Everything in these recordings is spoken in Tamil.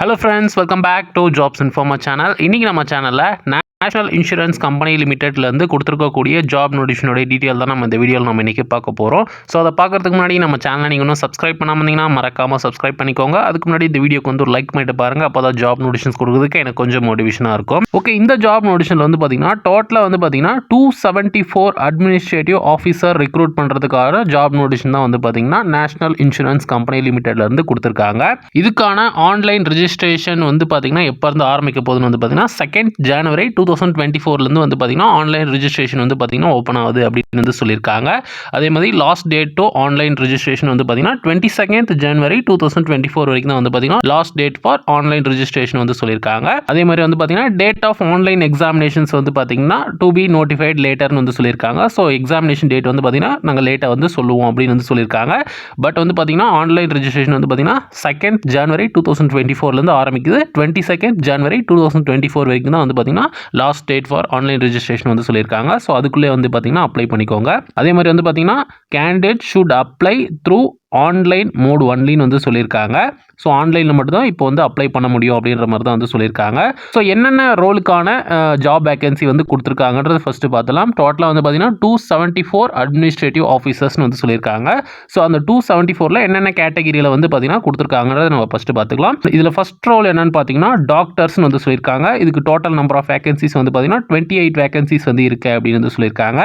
Hello friends, welcome back to Jobs Informer channel. இன்னைக்கு நம்ம சேனல்ல நேஷனல் இன்சூரன்ஸ் கம்பெனி லிமிடெட்லேருந்து கொடுத்துருக்கக்கூடிய ஜாப் நோட்டிஃபிகேஷனோட டீட்டெயில் தான் நம்ம இந்த வீடியோவில் நம்ம இன்றைக்கி பார்க்க போகிறோம். ஸோ அதை பார்க்கறதுக்கு முன்னாடி நம்ம சேனலை நீங்கள் இன்னும் சப்ஸ்கிரைப் பண்ணாமல் இருந்தீங்கன்னா மறக்காமல் சப்ஸ்கிரைப் பண்ணிக்கோங்க. அதுக்கு முன்னாடி இந்த வீடியோக்கு வந்து ஒரு லைக் பண்ணிட்டு பாருங்கள். அப்போ தான் ஜாப் நோட்டிஃபிகேஷன்ஸ் கொடுக்குறதுக்கு எனக்கு கொஞ்சம் மோட்டிவேஷனாக இருக்கும். ஓகே, இந்த ஜாப் நோட்டிஃபிகேஷனில் வந்து பார்த்தீங்கன்னா டோட்டலாக வந்து பார்த்தீங்கன்னா 274 அட்மினிஸ்ட்ரேட்டிவ் ஆஃபீஸர் ரெக்ரூட் பண்ணுறதுக்கான ஜாப் நோட்டிஃபிகேஷன் தான் வந்து பார்த்தீங்கன்னா நேஷனல் இன்சூரன்ஸ் கம்பெனி லிமிடெட்லேருந்து கொடுத்துருக்காங்க. இதுக்கான ஆன்லைன் ரெஜிஸ்ட்ரேஷன் வந்து பார்த்தீங்கன்னா எப்போ இருந்து ஆரம்பிக்க போகுதுன்னு வந்து பார்த்தீங்கன்னா 2nd January 2024 வந்து பார்த்தீங்கன்னா ஆன்லைன் ரெஜிஸ்ட்ரேஷன் வந்து பார்த்தீங்கன்னா ஓப்பன் ஆகுது அப்படின்னு வந்து சொல்லியிருக்காங்க. அதே மாதிரி last date to online registration வந்து பார்த்தீங்கன்னா 22nd January 2024 வரைக்கும் தான் வந்து பார்த்தீங்கன்னா last date for online registration வந்து சொல்லியிருக்காங்க. அதே மாதிரி வந்து பார்த்தீங்கன்னா டேட் ஆஃப் ஆன்லைன் எக்ஸாமினேஷன்ஸ் வந்து பார்த்தீங்கன்னா டு பி நோட்டிஃபைட் லேட்டர்னு வந்து சொல்லியிருக்காங்க. ஸோ எக்ஸாமினேஷன் டேட் வந்து பார்த்தீங்கன்னா நாங்கள் லேட்டாக வந்து சொல்லுவோம் அப்படின்னு வந்து சொல்லியிருக்காங்க. பட் வந்து பார்த்தீங்கன்னா ஆன்லைன் ரெஜிஸ்ட்ரேஷன் வந்து பார்த்தீங்கன்னா 2nd January 2024 ஆரம்பிக்குது. 22nd January 2024 வரைக்கும் தான் வந்து பார்த்தீங்கன்னா last date for online registration வந்து சொல்லியிருக்காங்க. ஸோ அதுக்குள்ளே வந்து பார்த்தீங்கன்னா அப்ளை பண்ணிக்கோங்க. அதே மாதிரி வந்து பார்த்தீங்கன்னா candidate should apply through online mode ஒன்லின்னு வந்து சொல்லியிருக்காங்க. ஸோ ஆன்லைனில் மட்டும்தான் இப்போ வந்து அப்ளை பண்ண முடியும் அப்படின்ற மாதிரி தான் வந்து சொல்லியிருக்காங்க. ஸோ என்னென்ன ரோலுக்கான ஜாப் வேகன்சி வந்து கொடுத்துருக்காங்கன்றது ஃபஸ்ட்டு பார்த்தலாம். டோட்டலாக வந்து பார்த்தீங்கன்னா 274 அட்மினிஸ்ட்ரேட்டிவ் ஆஃபீஸர்ஸ்னு வந்து சொல்லியிருக்காங்க. ஸோ அந்த 274ல் என்னென்ன கேட்டகிரியில் வந்து பார்த்தீங்கன்னா கொடுத்துருக்காங்கன்றத நம்ம ஃபஸ்ட்டு பார்த்துக்கலாம். இதில் ஃபஸ்ட் ரோல் என்னென்னு பார்த்தீங்கன்னா டாக்டர்ஸ்னு வந்து சொல்லியிருக்காங்க. இதுக்கு டோட்டல் நம்பர் ஆஃப் வேகன்சிஸ் வந்து பார்த்தீங்கன்னா 28 வேகன்சிஸ் வந்து இருக்குது அப்படின்னு வந்து சொல்லியிருக்காங்க.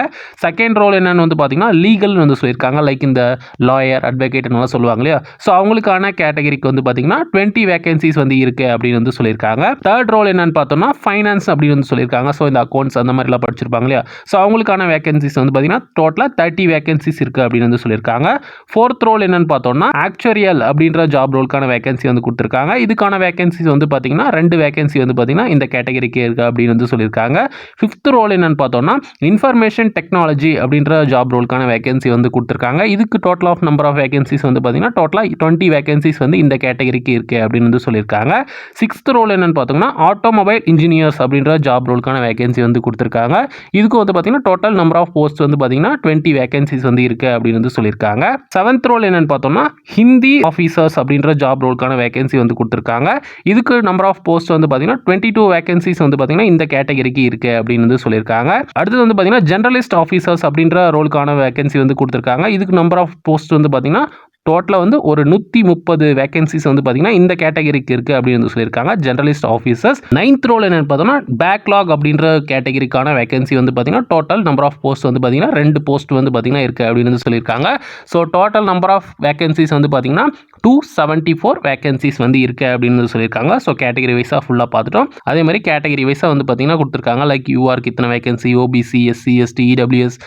செகண்ட் ரோல் என்னென்னு வந்து பார்த்தீங்கன்னா லீகல்னு வந்து சொல்லியிருக்காங்க. லைக் இந்த லாயர், அட்வொகேட் சொல்லுவாங்க இல்லையா. ஸோ அவங்களுக்கான கேட்டகரிக்கு வந்து பார்த்தீங்கன்னா 20 வேகன்சிஸ் வந்து இருக்கு அப்படின்னு வந்து சொல்லியிருக்காங்க. தேர்ட் ரோல் என்னன்னு பார்த்தோம்னா ஃபைனான்ஸ் அப்படின்னு வந்து சொல்லியிருக்காங்க. ஸோ இந்த அக்கௌண்ட்ஸ் அந்த மாதிரிலாம் படிச்சிருப்பாங்க இல்லையா. ஸோ அவங்களுக்கான வேகன்சிஸ் வந்து பார்த்தீங்கன்னா டோட்டலாக 30 வேகன்சிஸ் இருக்கு அப்படின்னு வந்து சொல்லியிருக்காங்க. ஃபோர்த் ரோல் என்னன்னு பார்த்தோம்னா ஆக்சுவரியல் அப்படின்ற ஜாப் ரோலுக்கான வேகன்சி வந்து கொடுத்துருக்காங்க. இதுக்கான வேகன்சிஸ் வந்து பார்த்தீங்கன்னா 2 வேகன்சி வந்து பார்த்தீங்கன்னா இந்த கேட்டகரிக்கு இருக்கு அப்படின்னு வந்து சொல்லியிருக்காங்க. ஃபிஃப்த் ரோல் என்னன்னு பார்த்தோம்னா இன்ஃபர்மேஷன் டெக்னாலஜி அப்படின்ற ஜாப் ரோலுக்கான வேகன்சி வந்து கொடுத்துருக்காங்க. இதுக்கு total of number of vacancies வந்து பார்த்தீங்கன்னா டோட்டலாக 20 வேகன்சிஸ் வந்து இந்த கேட்டகரிக்கு இருக்கு அப்படின்னு வந்து சொல்லியிருக்காங்க. சிக்ஸ்த் ரோல் என்னன்னு பார்த்தோம்னா ஆட்டோமொபைல் இன்ஜினியர்ஸ் அப்படின்ற ஜாப் ரோலுக்கான வேகன்சி வந்து கொடுத்துருக்காங்க. இதுக்கு வந்து பார்த்தீங்கன்னா டோட்டல் நம்பர் ஆஃப் போஸ்ட் வந்து பார்த்தீங்கன்னா 20 வேகன்சிஸ் வந்து இருக்கு அப்படின்னு வந்து சொல்லியிருக்காங்க. செவன்த் ரோல் என்னன்னு பார்த்தோம்னா ஹிந்தி ஆஃபீஸர்ஸ் அப்படின்ற ஜாப் ரோலுக்கான வேகன்சி வந்து கொடுத்துருக்காங்க. இதுக்கு நம்பர் ஆஃப் போஸ்ட் வந்து பார்த்தீங்கன்னா 22 வேகன்சிஸ் வந்து பார்த்தீங்கன்னா இந்த கேட்டகரிக்கு இருக்கு அப்படின்னு வந்து சொல்லியிருக்காங்க. அடுத்தது வந்து பார்த்தீங்கன்னா ஜெனரலிஸ்ட் ஆஃபீஸர்ஸ் அப்படின்ற ரோலுக்கான வேகன்சி வந்து கொடுத்துருக்காங்க. இதுக்கு நம்பர் ஆஃப் போஸ்ட் வந்து பார்த்தீங்கன்னா டோட்டலாக வந்து ஒரு 130 வேகன்சிஸ் வந்து பார்த்தீங்கன்னா இந்த கேட்டகரிக்கு இருக்குது அப்படின்னு சொல்லியிருக்காங்க ஜெனரலிஸ்ட் ஆஃபீஸர்ஸ். நைன்த் ரோல் என்னென்னு பார்த்தோம்னா பேக்லாக் அப்படின்ற கேட்டகரிக்கான வேகன்சி வந்து பார்த்தீங்கன்னா டோட்டல் நம்பர் ஆஃப் போஸ்ட் வந்து பார்த்தீங்கன்னா 2 போஸ்ட் வந்து பார்த்தீங்கன்னா இருக்குது அப்படின்னு சொல்லியிருக்காங்க. So total number of vacancies வந்து பார்த்தீங்கன்னா 274 வேகன்சிஸ் வந்து இருக்குது அப்படின்னு சொல்லியிருக்காங்க. ஸோ கேட்டகரி வைஸாக ஃபுல்லாக பார்த்துட்டோம். அதே மாதிரி கேட்டகரி வைஸாக வந்து பார்த்தீங்கன்னா கொடுத்துருக்காங்க. லைக் யூஆருக்கு இத்தனை vacancy, OBC, SC, ST, EWS,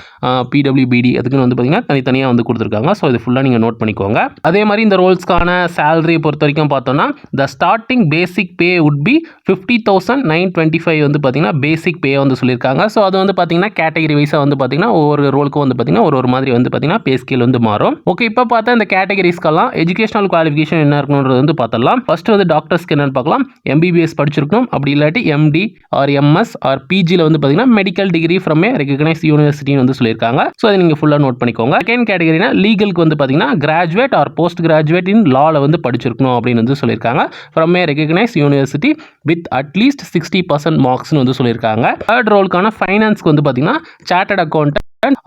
PWBD அதுக்குன்னு வந்து பார்த்தீங்கன்னா தனித்தனியாக வந்து கொடுத்துருக்காங்க. ஸோ இது ஃபுல்லாக நீங்கள் நோட் பண்ணிக்கோங்க. அதே மாதிரி இந்த ரோல்ஸ்க்கான சேலரி பொறுத்த வரைக்கும் பார்த்தோம்னா the starting basic pay would be 50,925 வந்து பார்த்தீங்கன்னா பேசிக் பே வந்து சொல்லியிருக்காங்க. ஸோ அது வந்து பார்த்தீங்கன்னா கேட்டகரி வைஸாக வந்து பார்த்தீங்கன்னா ஒவ்வொரு ரோலுக்கும் வந்து பார்த்தீங்கன்னா ஒரு மாதிரி வந்து பார்த்தீங்கன்னா பே ஸ்கேல் வந்து மாறும். ஓகே, இப்போ பார்த்தா இந்த கேட்டகரிஸ்க்கெல்லாம் எஜுகேஷனல் குவாலிஃபிகேஷன் என்ன இருக்கணுன்றது வந்து பார்த்தலாம். ஃபர்ஸ்ட் வந்து டாக்டர்ஸ்க்கு என்னன்னு பார்க்கலாம். எம்பிபிஎஸ் படிச்சிருக்கணும், அப்படி இல்லாட்டி எம்டி ஆர் எம்எஸ் ஆர் பிஜியில் வந்து பார்த்தீங்கன்னா medical degree from a recognise யூனிவர்சிட்டின்னு வந்து சொல்லியிருக்காங்க. ஸோ அதை நீங்கள் ஃபுல்லாக நோட் பண்ணிக்கோங்க. செகண்ட் கேட்டகரினா லீகலுக்கு வந்து பார்த்தீங்கன்னா graduate or post graduate in லால வந்து படிச்சிருக்கணும் அப்படின்னு வந்து சொல்லியிருக்காங்க. From a recognise university with at least 60% மார்க்ஸ்னு வந்து சொல்லியிருக்காங்க. தேர்ட் ரோலுக்கான ஃபைனான்ஸ்க்கு வந்து பார்த்தீங்கன்னா சார்ட்டர்ட் அக்கௌண்டன்ட்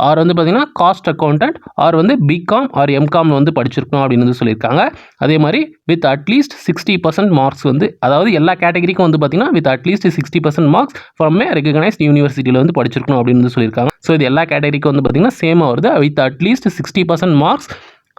ஆர் வந்து பார்த்தீங்கன்னா காஸ்ட் அக்கௌண்டன்ட் ஆர் வந்து பிகாம் ஆர் எம்காம் வந்து படிச்சிருக்கணும் அப்படின்னு வந்து சொல்லியிருக்காங்க. அதே மாதிரி வித் அட்லீஸ்ட் 60% மார்க்ஸ் வந்து, அதாவது எல்லா கேட்டகரிக்கும் வந்து பார்த்தீங்கன்னா with at least 60% marks from a recognised யூனிவர்சிட்டியில் வந்து படிச்சிருக்கணும் அப்படின்னு வந்து சொல்லியிருக்காங்க. ஸோ இது எல்லா கேட்டகரிக்கும் வந்து பார்த்தீங்கன்னா சேமாக வருது, வித் அட்லீஸ்ட் 60% மார்க்ஸ்.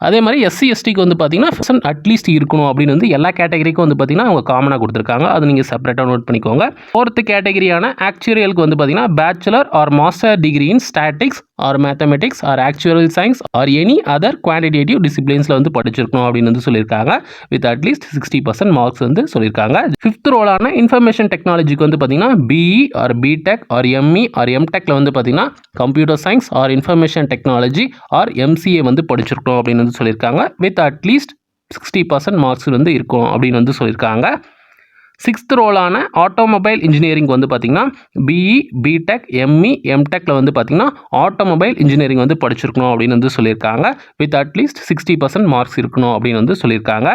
அதே மாதிரி எஸ்சி எஸ்டிக்கு வந்து பார்த்தீங்கன்னா அட்லீஸ்ட் இருக்கணும் அப்படின்னு வந்து எல்லா கேட்டகரிக்கும் வந்து பார்த்தீங்கன்னா அவங்க காமனாக கொடுத்துருக்காங்க. அது நீங்கள் செப்பரேட்டாக நோட் பண்ணிக்கோங்க. ஃபோர்த்து கேட்டகரியான ஆக்சுவரியலுக்கு வந்து பார்த்தீங்கன்னா bachelor or master degree in statics or mathematics or actual science or any other quantitative டிசிப்ளின்ஸில் வந்து படிச்சிருக்கணும் அப்படின்னு வந்து சொல்லியிருக்காங்க. வித் அட்லீஸ்ட் 60% மார்க்ஸ் வந்து சொல்லியிருக்காங்க. ஃபிஃப்த் ரோலான இன்ஃபர்மேஷன் டெக்னாலஜிக்கு வந்து பார்த்தீங்கன்னா BE or BTech or ME or எம்டெக்கில் வந்து பார்த்தீங்கன்னா computer science or information technology or MCA வந்து படிச்சிருக்கணும் அப்படின்னு வந்து சொல்லியிருக்காங்க. வித் அட்லீஸ்ட் 60% மார்க்ஸ் வந்து இருக்கும் அப்படின்னு வந்து சொல்லியிருக்காங்க. சிக்ஸ்த் ரோலான ஆட்டோமொபைல் இன்ஜினியரிங் வந்து பார்த்தீங்கன்னா பிஇ பிடெக் எம்இ எம்டெக்கில் வந்து பார்த்தீங்கன்னா ஆட்டோமொபைல் இன்ஜினியரிங் வந்து படிச்சிருக்கணும் அப்படின்னு வந்து சொல்லியிருக்காங்க. வித் அட்லீஸ்ட் 60% மார்க்ஸ் இருக்கணும் அப்படின்னு வந்து சொல்லியிருக்காங்க.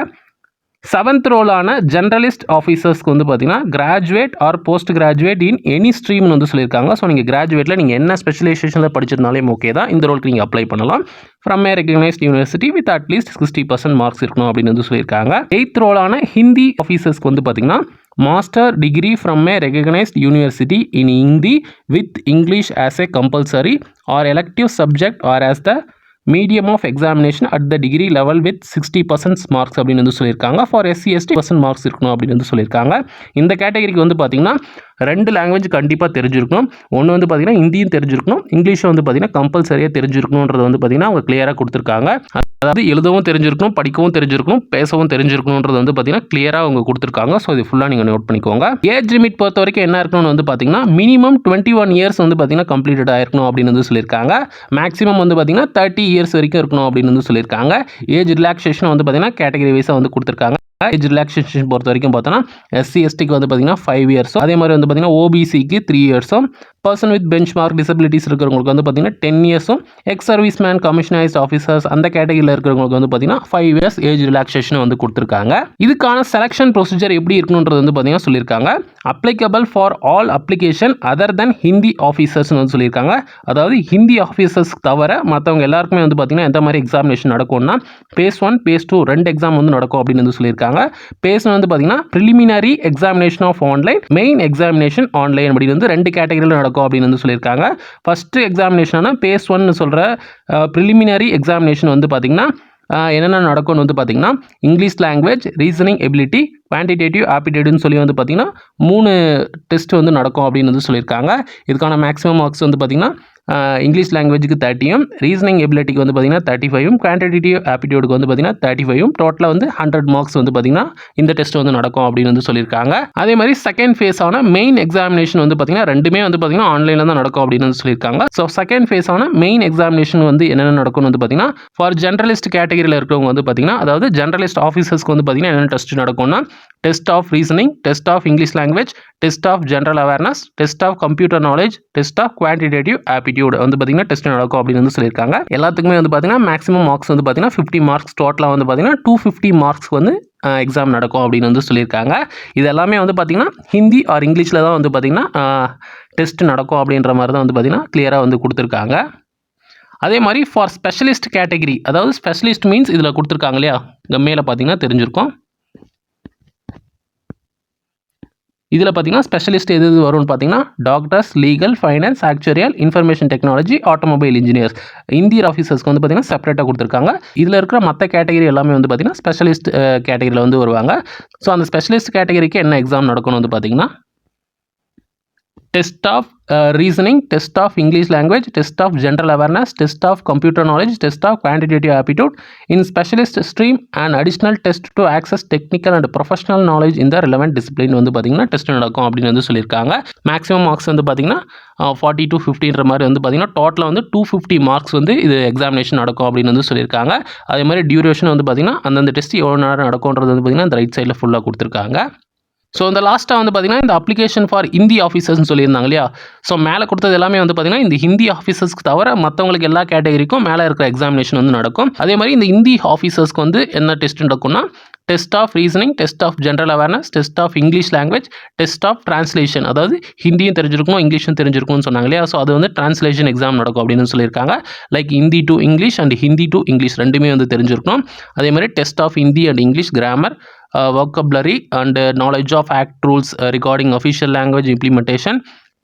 செவன்த் ரோலான ஜென்ரலிஸ்ட் ஆஃபீஸர்ஸ்க்கு வந்து பார்த்தீங்கன்னா graduate or post graduate in any ஸ்ட்ரீம்னு வந்து சொல்லியிருக்காங்க. ஸோ நீங்கள் கிராஜுவேட்டில் நீங்கள் என்ன ஸ்பெஷலைசேஷனில் படிச்சிருந்தாலே ஓகே தான், இந்த ரோலுக்கு நீங்கள் அப்ளை பண்ணலாம். From a recognised university with at least 60% marks இருக்கணும் அப்படின்னு வந்து சொல்லியிருக்காங்க. எய்த் ரோலான ஹிந்தி ஆஃபீஸர்ஸ்க்கு வந்து பார்த்தீங்கன்னா master degree from a recognised university in Hindi with English as a compulsory or elective subject or as the medium of examination at the degree level with 60% marks அப்படின்னு வந்து சொல்லியிருக்காங்க. ஃபார் SC ST மார்க்ஸ் இருக்கணும் அப்படின்னு வந்து சொல்லியிருக்காங்க. இந்த கேட்டகரிக்கு வந்து பார்த்தீங்கன்னா 2 லாங்குவேஜ் கண்டிப்பாக தெரிஞ்சிருக்கணும். ஒன்று வந்து பார்த்தீங்கன்னா ஹிந்தியும் தெரிஞ்சிருக்கணும், இங்கிலீஷும் வந்து பார்த்தீங்கன்னா கம்பல்சரியாக தெரிஞ்சிருக்கணுன்றது வந்து பார்த்தீங்கன்னா அவங்க கிளியராக கொடுத்துருக்காங்க. அதாவது எழுதவும் தெரிஞ்சிருக்கணும், படிக்கவும் தெரிஞ்சிருக்கணும், பேசவும் தெரிஞ்சிருக்கணுன்றது வந்து பார்த்தீங்கன்னா கிளியராக அவங்க கொடுத்துருக்காங்க. ஸோ இது ஃபுல்லாக நீங்கள் நோட் பண்ணிக்கோங்க. ஏஜ் லிமிட் பொறுத்த வரைக்கும் என்ன இருக்கணும்னு வந்து பார்த்தீங்கன்னா மினிமம் 21 இயர்ஸ் வந்து பார்த்தீங்கன்னா கம்ப்ளீட்டட் ஆயிருக்கணும் அப்படின்னு வந்து சொல்லியிருக்காங்க. மேக்ஸிமம் வந்து பார்த்தீங்கன்னா 30 இயர்ஸ் வரைக்கும் இருக்கணும் அப்படின்னு வந்து சொல்லியிருக்காங்க. ஏஜ் ரிலாக்ஸேஷன் வந்து பார்த்தீங்கன்னா கேட்டகரி வைஸாக வந்து கொடுத்துருக்காங்க. ஏஜ் ரிலாக்ஸேஷன் பொறுத்த வரைக்கும் பார்த்தோன்னா SC STக்கு வந்து பார்த்தீங்கன்னா 5 இயர்ஸும், அதே மாதிரி வந்து பார்த்தீங்கன்னா OBCக்கு 3 இயர்ஸும், person with bench mark disabilities இருக்கிறவங்களுக்கு வந்து பார்த்தீங்கன்னா 10 இயர்ஸும், ex service man commissioned officers அந்த கேட்டகரியில் இருக்கிறவங்களுக்கு வந்து பார்த்தீங்கன்னா 5 இயர்ஸ் ஏஜ் ரிலாக்ஸேஷன் வந்து கொடுத்துருக்காங்க. இதுக்கான செலெக்ஷன் ப்ரொசீஜர் எப்படி இருக்கணுன்றது வந்து பார்த்தீங்கன்னா சொல்லியிருக்காங்க. Applicable for all application other then Hindi ஆஃபீஸர்ஸ்னு வந்து சொல்லியிருக்காங்க. அதாவது ஹிந்தி ஆஃபீஸர்ஸ் தவிர மற்றவங்க எல்லாருக்குமே வந்து பார்த்தீங்கன்னா எந்த மாதிரி எக்ஸாமினேஷன் நடக்கும்னா பேஸ் 1 பேஸ் 2 2 எக்ஸாம் வந்து நடக்கும் அப்படின்னு வந்து சொல்லியிருக்காங்க. பேஸ் வந்து பார்த்தீங்கன்னா preliminary examination of online, main examination online அப்படின்னு வந்து 2 கேட்டகரியில் நடக்கும் அப்படின்னு வந்து சொல்லியிருக்காங்க. ஃபர்ஸ்ட் எக்ஸாமினேஷனான பேஸ் 1 சொல்கிற ப்ரிலிமினரி எக்ஸாமினேஷன் வந்து பார்த்தீங்கன்னா என்னென்ன நடக்கும்னு வந்து பார்த்தீங்கன்னா English language, reasoning ability, quantitative ஆப்டிடியூட்னு சொல்லி வந்து பார்த்தீங்கன்னா 3 டெஸ்ட் வந்து நடக்கும் அப்படின்னு வந்து சொல்லியிருக்காங்க. இதுக்கான மேக்ஸிமம் மார்க்ஸ் வந்து பார்த்தீங்கன்னா இங்கிலீஷ் லாங்குவேஜுக்கு 30யும், ரீசனிங் எபிலிட்டிக்கு வந்து பார்த்தீங்கன்னா 35யும், குவான்டிடேட்டிவ் ஆப்டிடியூடுக்கு வந்து பார்த்தீங்கன்னா 35யும், டோட்டலாக வந்து 100 மார்க்ஸ் வந்து பார்த்தீங்கன்னா இந்த டெஸ்ட் வந்து நடக்கும் அப்படின்னு வந்து சொல்லியிருக்காங்க. அதே மாதிரி செகண்ட் ஃபேஸான மெயின் எக்ஸாமினேஷன் வந்து பார்த்தீங்கன்னா ரெண்டுமே வந்து பார்த்தீங்கன்னா ஆன்லைனில் தான் நடக்கும் அப்படின்னு வந்து சொல்லியிருக்காங்க. ஸோ செகண்ட் ஃபேஸான மெயின் எக்ஸாமினேஷன் வந்து என்னென்ன நடக்கும்னு வந்து பார்த்தீங்கன்னா ஃபார் ஜென்ரலிஸ்ட் கேட்டகரியில் இருக்கிறவங்க வந்து பார்த்தீங்கன்னா அதாவது ஜென்ரலிஸ்ட் ஆஃபீஸர்ஸ்க்கு வந்து பார்த்தீங்கன்னா என்னென்ன டெஸ்ட் நடக்கும்னா test of reasoning, test of English language, test of general awareness, test of computer knowledge, test of quantitative aptitude வந்து பார்த்தீங்கன்னா டெஸ்ட் நடக்கும் அப்படின்னு வந்து சொல்லியிருக்காங்க. எல்லாத்துக்குமே வந்து பார்த்தீங்கன்னா மேக்ஸிமம் மார்க்ஸ் வந்து பார்த்தீங்கன்னா 50 மார்க்ஸ், டோட்டலாக வந்து பார்த்தீங்கன்னா 250 மார்க்ஸ் வந்து எக்ஸாம் நடக்கும் அப்படின்னு வந்து சொல்லியிருக்காங்க. இது எல்லாமே வந்து பார்த்தீங்கன்னா ஹிந்தி ஆர் இங்கிலீஷில் தான் வந்து பார்த்தீங்கன்னா டெஸ்ட் நடக்கும் அப்படின்ற மாதிரி தான் வந்து பார்த்தீங்கன்னா கிளியராக வந்து கொடுத்துருக்காங்க. அதே மாதிரி ஃபார் ஸ்பெஷலிஸ்ட் கேட்டகரி, அதாவது ஸ்பெஷலிஸ்ட் மீன்ஸ் இதில் கொடுத்துருக்காங்க இல்லையா, இங்கே மேலே பார்த்தீங்கன்னா தெரிஞ்சிருக்கும். இதில் பார்த்தீங்கன்னா ஸ்பெஷலிஸ்ட் எது வரும்னு பார்த்தீங்கன்னா doctors, legal, finance, actuarial, information technology, automobile engineers, இந்திய ஆஃபீஸர்ஸ்க்கு வந்து பார்த்தீங்கன்னா செப்பரேட்டாக கொடுத்துருக்காங்க. இதில் இருக்கிற மற்ற கேட்டகரி எல்லாமே வந்து பார்த்தீங்கன்னா ஸ்பெஷலிஸ்ட் கேட்டகரியில் வந்து வருவாங்க. ஸோ அந்த ஸ்பெஷலிஸ்ட் கேட்டகரிக்கு என்ன எக்ஸாம் நடக்கணும் வந்து பார்த்தீங்கன்னா test of reasoning, test of English language, test of general awareness, test of computer knowledge, test of quantitative aptitude in specialist stream and additional test to access technical and professional knowledge இந்த ரிலவெண்ட் டிசிப்ளின் வந்து பார்த்தீங்கன்னா டெஸ்ட் நடக்கும் அப்படின்னு வந்து சொல்லியிருக்காங்க. மேக்ஸிமம் மார்க்ஸ் வந்து பார்த்தீங்கன்னா 40 to 50ன்ற மாதிரி வந்து பார்த்தீங்கன்னா டோட்டலாக வந்து 250 மார்க்ஸ் வந்து இது எக்ஸாமினேஷன் நடக்கும் அப்படின்னு வந்து சொல்லியிருக்காங்க. அதே மாதிரி டியூரேஷன் வந்து பார்த்தீங்கன்னா அந்தந்த டெஸ்ட் எவ்வளோ நேரம் நடக்கும்ன்றது வந்து பார்த்தீங்கன்னா இந்த ரைட் சைடில் ஃபுல்லாக கொடுத்துருக்காங்க. ஸோ இந்த லாஸ்ட்டாக வந்து பார்த்தீங்கன்னா இந்த அப்ளிகேஷன் ஃபார் ஹிந்தி ஆஃபீஸர்ஸ்னு சொல்லியிருந்தாங்க இல்லையா, ஸோ மேலே கொடுத்தது எல்லாமே வந்து பார்த்தீங்கன்னா இந்த ஹிந்தி ஆஃபீஸர்ஸ்க்கு தவிர மற்றவங்களுக்கு எல்லா கேட்டகரிக்கும் மேலே இருக்கிற எக்ஸாமினேஷன் வந்து நடக்கும். அதே மாதிரி இந்த ஹிந்தி ஆஃபீஸர்ஸ்க்கு வந்து என்ன டெஸ்ட் நடக்கும்னா test of reasoning, test of general awareness, test of English language, test of translation, அதாவது ஹிந்தியும் தெரிஞ்சிருக்கணும் இங்கிலீஷும் தெரிஞ்சிருக்கும்னு சொன்னாங்க இல்லையா, ஸோ அது வந்து டிரான்ஸ்லேஷன் எக்ஸாம் நடக்கும் அப்படின்னு சொல்லியிருக்காங்க. Like Hindi to English and Hindi to English ரெண்டுமே வந்து தெரிஞ்சிருக்கணும். அதே மாதிரி test of Hindi and English grammar, vocabulary and knowledge of act rules regarding official language implementation,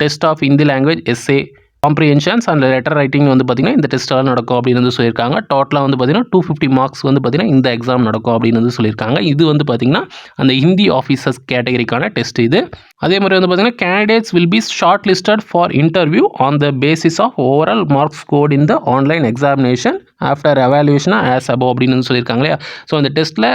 test of Hindi language essay comprehensions and letter writing வந்து பார்த்தீங்கன்னா இந்த டெஸ்ட்டால் நடக்கும் அப்படின்னு வந்து சொல்லியிருக்காங்க. டோட்டலாக வந்து பார்த்தீங்கன்னா 250 மார்க்ஸ் வந்து பார்த்தீங்கன்னா இந்த எக்ஸாம் நடக்கும் அப்படின்னு வந்து சொல்லியிருக்காங்க. இது வந்து பார்த்தீங்கன்னா அந்த ஹிந்தி ஆஃபீஸர்ஸ் கேட்டகரிக்கான டெஸ்ட் இது. அதே மாதிரி வந்து பார்த்தீங்கன்னா candidates will be short listed for interview on the basis of overall marks scored in the online examination after evaluation as above அப்படின்னு வந்து சொல்லியிருக்காங்க இல்லையா. ஸோ அந்த டெஸ்ட்டில்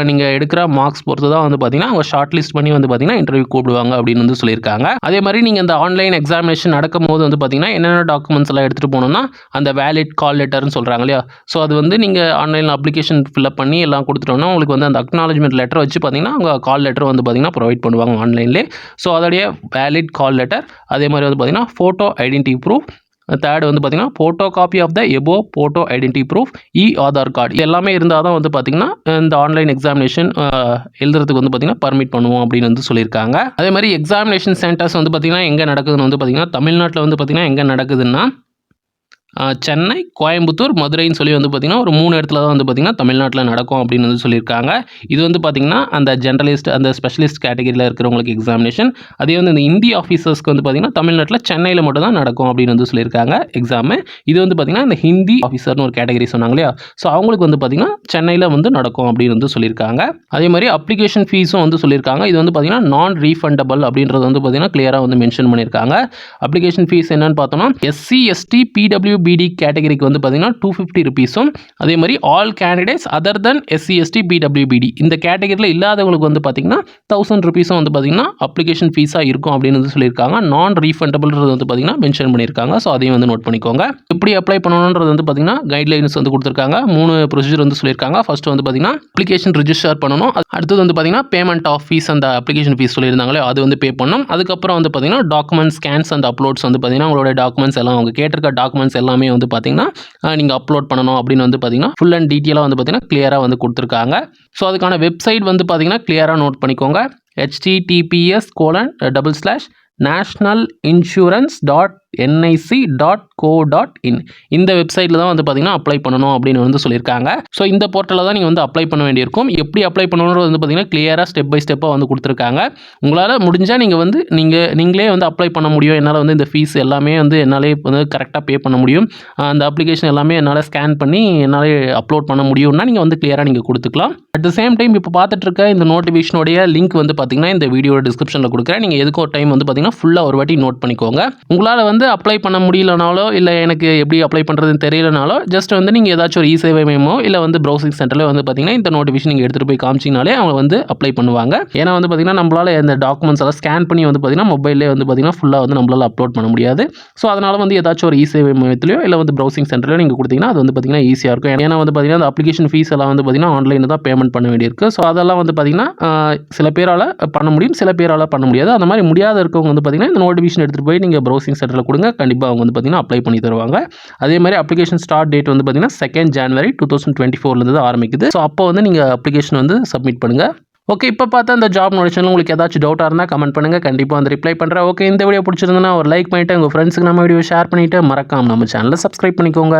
நீங்கள் எடுக்கிற மார்க்ஸ் பொறுத்து தான் வந்து பார்த்தீங்கன்னா அவங்க ஷார்ட் லிஸ்ட் பண்ணி வந்து பார்த்தீங்கன்னா இன்டர்வியூ கூப்பிடுவாங்க அப்படின்னு வந்து சொல்லியிருக்காங்க. அதே மாதிரி நீங்கள் இந்த ஆன்லைன் எக்ஸாமினேஷன் நடக்கும் போது வந்து பார்த்தீங்கன்னா என்னென்ன டாக்குமெண்ட்ஸ் எல்லாம் எடுத்துகிட்டு போகணும்னா அந்த வேலிட் கால் லெட்டர்னு சொல்கிறாங்க இல்லையா, ஸோ அது வந்து நீங்கள் ஆன்லைனில் அப்ளிகேஷன் ஃபில்அப் பண்ணி எல்லாம் கொடுத்துட்டோம்னா உங்களுக்கு வந்து அந்த அக்னாலஜ்மெண்ட் லெட்டர் வச்சு பார்த்தீங்கன்னா அவங்க கால் லெட்டர் வந்து பார்த்தீங்கன்னா ப்ரொவைட் பண்ணுவாங்க ஆன்லைன்லேயே. ஸோ அதோடைய வேலிட் கால் லெட்டர், அதே மாதிரி வந்து பார்த்தீங்கன்னா ஃபோட்டோ ஐடென்டிட்டி ப்ரூஃப், தேர்ட் வந்து பார்த்தீங்கன்னா photo copy of the above photo identity proof Aadhaar card எல்லாமே இருந்தால் தான் வந்து பார்த்தீங்கன்னா இந்த ஆன்லைன் எக்ஸாமினேஷன் எழுதுறதுக்கு வந்து பார்த்தீங்கன்னா பர்மிட் பண்ணுவோம் அப்படின்னு வந்து சொல்லியிருக்காங்க. அதே மாதிரி எக்ஸாமினேஷன் சென்டர்ஸ் வந்து பார்த்தீங்கன்னா எங்கே நடக்குதுன்னு வந்து பார்த்தீங்கன்னா தமிழ்நாட்டில் வந்து பார்த்தீங்கன்னா எங்கே நடக்குதுன்னா சென்னை, கோயம்புத்தூர், மதுரைன்னு சொல்லி வந்து பார்த்திங்கன்னா ஒரு 3 இடத்துல தான் வந்து பார்த்திங்கன்னா தமிழ்நாட்டில் நடக்கும் அப்படின்னு வந்து சொல்லியிருக்காங்க. இது வந்து பார்த்திங்கன்னா அந்த ஜென்ரலிஸ்ட் அந்த ஸ்பெஷலிஸ்ட் கேட்டகரியில் இருக்கிறவங்களுக்கு எக்ஸாமினேஷன். அதே வந்து இந்த இந்தி ஆஃபீஸர்ஸ்க்கு வந்து பார்த்திங்கன்னா தமிழ்நாட்டில் சென்னையில் மட்டும் தான் நடக்கும் அப்படின்னு வந்து சொல்லியிருக்காங்க எக்ஸாமு. இது வந்து பார்த்திங்கன்னா இந்த ஹிந்தி ஆஃபீஸர்னு ஒரு கேட்டகரி சொன்னாங்க இல்லையா, ஸோ அவங்களுக்கு வந்து பார்த்திங்கன்னா சென்னையில் வந்து நடக்கும் அப்படின்னு வந்து சொல்லியிருக்காங்க. அதே மாதிரி அப்ளிகேஷன் ஃபீஸும் வந்து சொல்லியிருக்காங்க. இது வந்து பார்த்திங்கன்னா நான் ரீஃபண்டபிள் அப்படின்றது வந்து பார்த்திங்கன்னா கிளியராக வந்து மென்ஷன் பண்ணியிருக்காங்க. அப்ளிகேஷன் ஃபீஸ் என்னன்னு பார்த்தோம்னா எஸ்சி, எஸ்டி, பிடபிள்யூபிடி கேட்டகரிக்கு வந்து பார்த்தீங்கன்னா 250 ருபீஸும், அதே மாதிரி all candidates other than SC, ST, பிடபிள்யூபிடி இந்த கேட்டகரியில் இல்லாதவங்களுக்கு வந்து பார்த்தீங்கன்னா 1000 ருபீஸும் வந்து பார்த்தீங்கன்னா அப்ளிகேஷன் ஃபீஸாக இருக்கும் அப்படின்னு வந்து சொல்லியிருக்காங்க. நான் ரீஃபண்டபிள்ன்றது வந்து பார்த்தீங்கன்னா மென்ஷன் பண்ணியிருக்காங்க. ஸோ அதையும் வந்து நோட் பண்ணிக்கோங்க. எப்படி அப்ளை பண்ணணுன்றது வந்து பார்த்தீங்கன்னா கைட்லைன்ஸ் வந்து கொடுத்துருக்காங்க. 3 ப்ரொசீஜர் வந்து சொல்லியிருக்காங்க. ஃபர்ஸ்ட் வந்து பார்த்தீங்கன்னா அப்ளிகேஷன் ரிஜிஸ்டர் பண்ணணும். அடுத்தது வந்து பார்த்தீங்கன்னா பேமெண்ட் ஆஃப் ஃபீஸ் அந்த அப்ளிகேஷன் ஃபீஸ் சொல்லியிருந்தாங்களே அது வந்து பே பண்ணணும். அதுக்கப்புறம் வந்து பார்த்தீங்கன்னா டாக்குமெண்ட் ஸ்கேன்ஸ் அண்ட் அப்லோட்ஸ் வந்து பார்த்தீங்கன்னா உங்களோட டாக்குமெண்ட்ஸ் எல்லாம் அவங்க கேட்டிருக்க டாக்குமெண்ட்ஸ் எல்லாமே வந்து பார்த்தீங்கன்னா நீங்கள் அப்லோட் பண்ணணும் அப்படின்னு வந்து பார்த்தீங்கன்னா ஃபுல் அண்ட் டீட்டெயிலாக வந்து பார்த்தீங்கன்னா கிளியராக வந்து கொடுத்துருக்காங்க. ஸோ அதுக்கான வெப்சைட் வந்து பார்த்தீங்கன்னா கிளியராக நோட் பண்ணிக்கோங்க. https://nationalinsurance.nic.co.in இந்த வெப்சைட்டில் தான் வந்து பார்த்தீங்கன்னா அப்ளை பண்ணணும் அப்படின்னு வந்து சொல்லியிருக்காங்க. ஸோ இந்த போர்ட்டலில் தான் நீங்கள் வந்து அப்ளை பண்ண வேண்டியிருக்கும். எப்படி அப்ளை பண்ணணுன்றது வந்து பார்த்தீங்கன்னா கிளியராக ஸ்டெப் பை ஸ்டெப்பாக வந்து கொடுத்துருக்காங்க. உங்களால் முடிஞ்சால் நீங்கள் வந்து நீங்களே வந்து அப்ளை பண்ண முடியும். என்னால் வந்து இந்த ஃபீஸ் எல்லாமே வந்து என்னாலே வந்து கரெக்டாக பே பண்ண முடியும். அந்த அப்ளிகேஷன் எல்லாமே என்னால் ஸ்கேன் பண்ணி என்னாலே அப்லோட் பண்ண முடியும்னா நீங்கள் வந்து கிளியராக நீங்கள் கொடுத்துக்கலாம். அட் த சேம் டைம் இப்போ பார்த்துட்டு இருக்க இந்த நோட்டிஃபிகேஷனுடைய லிங்க் வந்து பார்த்தீங்கன்னா இந்த வீடியோட டிஸ்கிரிப்ஷனில் கொடுக்குறேன். நீங்கள் எதுக்கும் டைம் வந்து பார்த்தீங்கன்னா ஃபுல்லாக ஒரு வாட்டி நோட் பண்ணிக்கோங்க. உங்களால் வந்து அப்ளை பண்ண முடியலனாலோ இல்லை எனக்கு எப்படி அப்ளை பண்ணுறதுன்னு தெரியலனாலோ ஜஸ்ட் வந்து நீங்கள் ஏதாச்சும் ஒரு இ-சேவை மையமோ இல்லை வந்து ப்ரௌசிங் சென்டரில் வந்து பார்த்தீங்கன்னா இந்த நோட்டிஃபிகேஷன் நீங்கள் எடுத்துகிட்டு போய் காமிச்சிங்கனாலே அவங்க வந்து அப்ளை பண்ணுவாங்க. ஏன்னா வந்து பார்த்தீங்கன்னா நம்மளால் இந்த டாக்குமெண்ட்ஸ் எல்லாம் ஸ்கேன் பண்ணி வந்து பார்த்தீங்கன்னா மொபைல்லே வந்து பார்த்தீங்கன்னா ஃபுல்லாக வந்து நம்மளால் அப்லோட் பண்ண முடியாது. ஸோ அதனால் வந்து ஏதாச்சும் ஒரு இ-சேவை மையத்திலையோ இல்லை வந்து ப்ரௌசிங் சென்டர்லையோ நீங்கள் கொடுத்தீங்கன்னா அது வந்து பார்த்தீங்கன்னா ஈஸியாக இருக்கும். ஏன்னா வந்து பார்த்தீங்கன்னா அந்த அப்ளிகேஷன் ஃபீஸ் எல்லாம் வந்து பார்த்தீங்கன்னா ஆன்லைனில் தான் பேமெண்ட் பண்ண வேண்டியிருக்கு. ஸோ அதெல்லாம் வந்து பார்த்தீங்கன்னா சில பேரால் பண்ண முடியும், சில பேரால் பண்ண முடியாது. அந்த மாதிரி முடியாத இருக்கவங்க வந்து பார்த்தீங்கன்னா இந்த நோட்டிஃபிகேஷன் எடுத்துகிட்டு போய் நீங்கள் ப்ரௌசிங் சென்டரில் கொடுங்க. கண்டிப்பாக அவங்க வந்து பார்த்தீங்கன்னா அப்ளை பண்ணி தருவாங்க. அதே மாதிரி அப்ளிகேஷன் ஸ்டார்ட் டேட் வந்து பார்த்தீங்கன்னா 2 ஜனவரி 2024 தான் ஆரம்பிக்குது. ஸோ அப்போ வந்து நீங்கள் அப்ளிகேஷன் வந்து சப்மிட் பண்ணுங்கள். ஓகே, இப்போ பார்த்தா இந்த ஜாப் நோட்டிஃபிகேஷன் உங்களுக்கு ஏதாச்சும் டவுட்டாக இருந்தால் கமெண்ட் பண்ணுங்கள். கண்டிப்பாக வந்து ரிப்ளை பண்ணுறேன். ஓகே, இந்த வீடியோ பிடிச்சிருந்தனா ஒரு லைக் பண்ணிவிட்டு உங்கள் ஃப்ரெண்ட்ஸுக்கு நம்ம வீடியோ ஷேர் பண்ணிவிட்டு மறக்காம நம்ம சேனலை சப்ஸ்கிரைப் பண்ணிக்கோங்க.